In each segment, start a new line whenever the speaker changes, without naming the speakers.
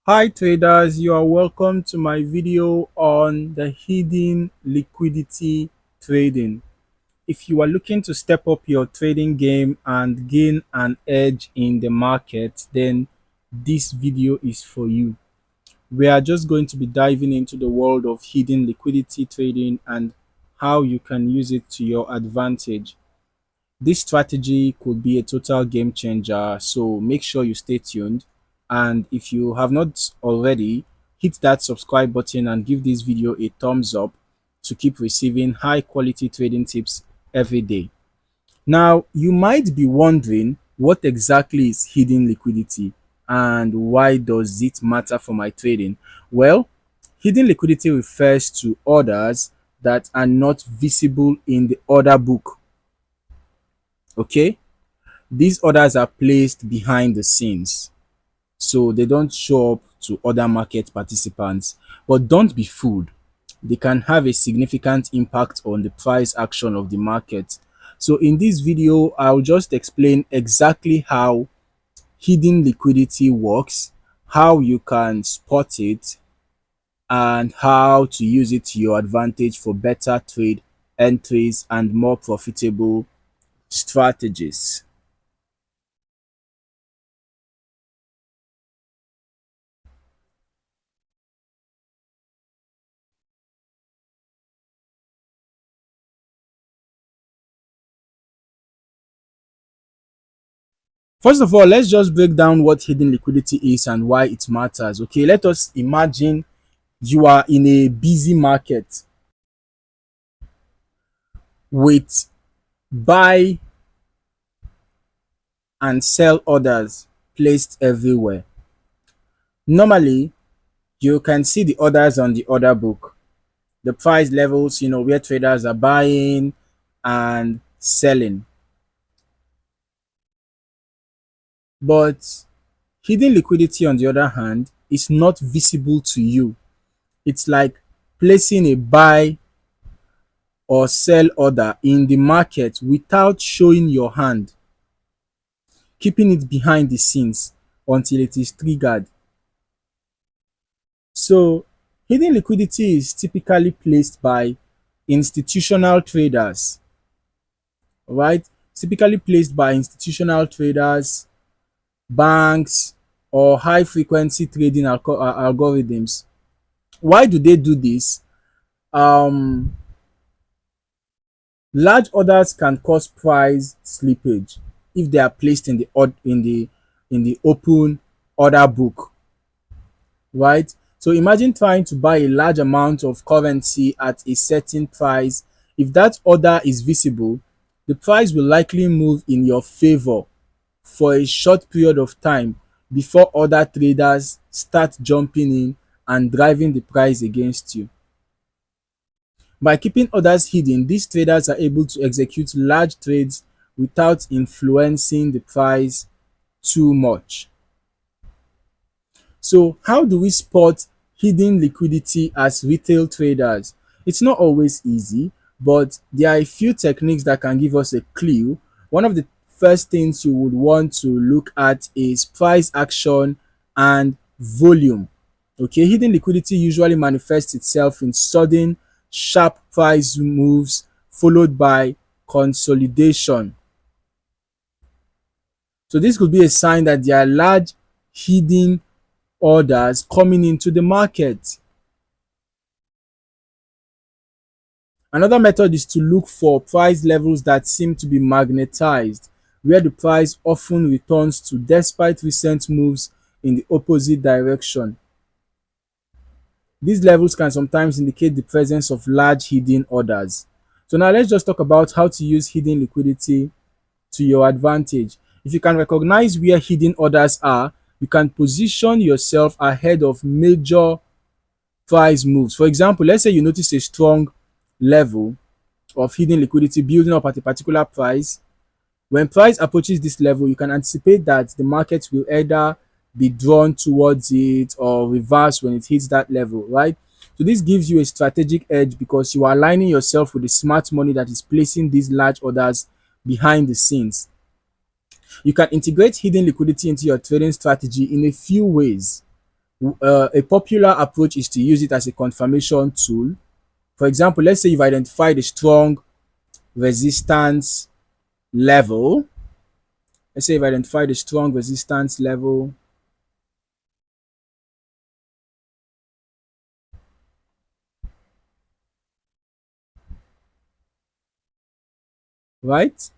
Hi traders, you are welcome to my video on the hidden liquidity trading. If you are looking to step up your trading game and gain an edge in the market, then this video is for you. We are just going to be diving into the world of hidden liquidity trading and how you can use it to your advantage. This strategy could be a total game changer, so make sure you stay tuned. And if you have not already, hit that subscribe button and give this video a thumbs up to keep receiving high quality trading tips every day. Now, you might be wondering what exactly is hidden liquidity and why does it matter for my trading? Well, hidden liquidity refers to orders that are not visible in the order book. Okay, these orders are placed behind the scenes, so they don't show up to other market participants. But don't be fooled, they can have a significant impact on the price action of the market. So in this video, I'll just explain exactly how hidden liquidity works, how you can spot it, and how to use it to your advantage for better trade entries and more profitable strategies. First of all, let's just break down what hidden liquidity is and why it matters. Okay, let us imagine you are in a busy market with buy and sell orders placed everywhere. Normally, you can see the orders on the order book, the price levels, where traders are buying and selling. But hidden liquidity, on the other hand, is not visible to you. It's like placing a buy or sell order in the market without showing your hand, keeping it behind the scenes until it is triggered. So, hidden liquidity is typically placed by institutional traders, right? Typically placed by institutional traders, banks, or high frequency trading algorithms. Why do they do this? Um, Large orders can cause price slippage if they are placed in the open order book, right? So imagine trying to buy a large amount of currency at a certain price. If that order is visible, the price will likely move in your favor for a short period of time before other traders start jumping in and driving the price against you. By keeping orders hidden, these traders are able to execute large trades without influencing the price too much. So, how do we spot hidden liquidity as retail traders? It's not always easy, but there are a few techniques that can give us a clue. One of the first things you would want to look at is price action and volume. Okay, hidden liquidity usually manifests itself in sudden, sharp price moves followed by consolidation. So this could be a sign that there are large hidden orders coming into the market. Another method is to look for price levels that seem to be magnetized, where the price often returns to despite recent moves in the opposite direction. These levels can sometimes indicate the presence of large hidden orders. So now let's just talk about how to use hidden liquidity to your advantage. If you can recognize where hidden orders are, you can position yourself ahead of major price moves. For example, let's say you notice a strong level of hidden liquidity building up at a particular price. When price approaches this level, you can anticipate that the market will either be drawn towards it or reverse when it hits that level, right? So this gives you a strategic edge because you are aligning yourself with the smart money that is placing these large orders behind the scenes. You can integrate hidden liquidity into your trading strategy in a few ways, A popular approach is to use it as a confirmation tool. For example, let's say you've identified a strong resistance level. Let's say you've identified a strong resistance level, right?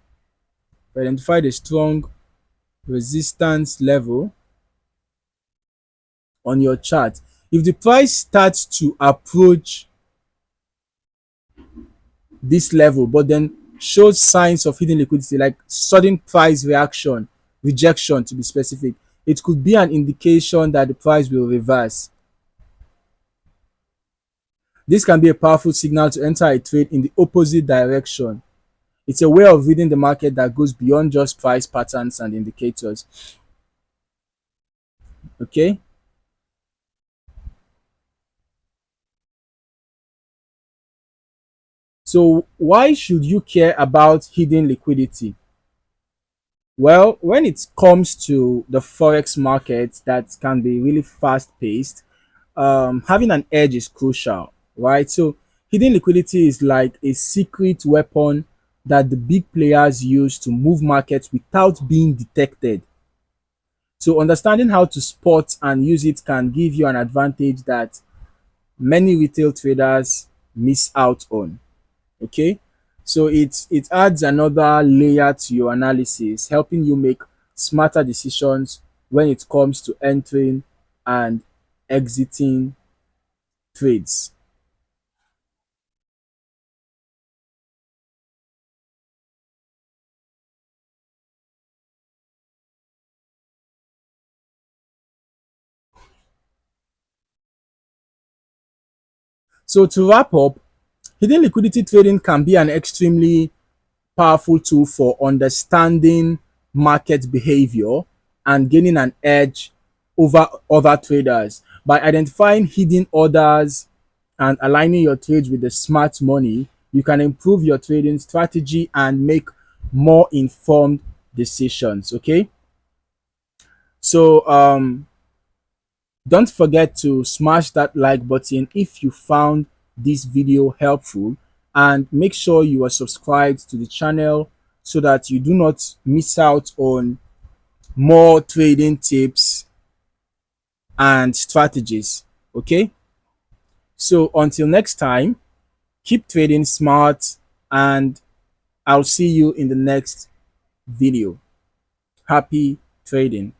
You've identified a strong resistance level on your chart. If the price starts to approach this level, but then shows signs of hidden liquidity, like sudden price reaction, rejection to be specific, it could be an indication that the price will reverse. This can be a powerful signal to enter a trade in the opposite direction. It's a way of reading the market that goes beyond just price patterns and indicators. Okay. So, why should you care about hidden liquidity? Well, when it comes to the Forex market that can be really fast paced, having an edge is crucial, right? So, hidden liquidity is like a secret weapon that the big players use to move markets without being detected. So, understanding how to spot and use it can give you an advantage that many retail traders miss out on. Okay, so it adds another layer to your analysis, helping you make smarter decisions when it comes to entering and exiting trades. So to wrap up, hidden liquidity trading can be an extremely powerful tool for understanding market behavior and gaining an edge over other traders. By identifying hidden orders and aligning your trades with the smart money, you can improve your trading strategy and make more informed decisions. Okay. So don't forget to smash that like button if you found this video helpful, and make sure you are subscribed to the channel so that you do not miss out on more trading tips and strategies. Okay, so until next time, keep trading smart, and I'll see you in the next video. Happy trading.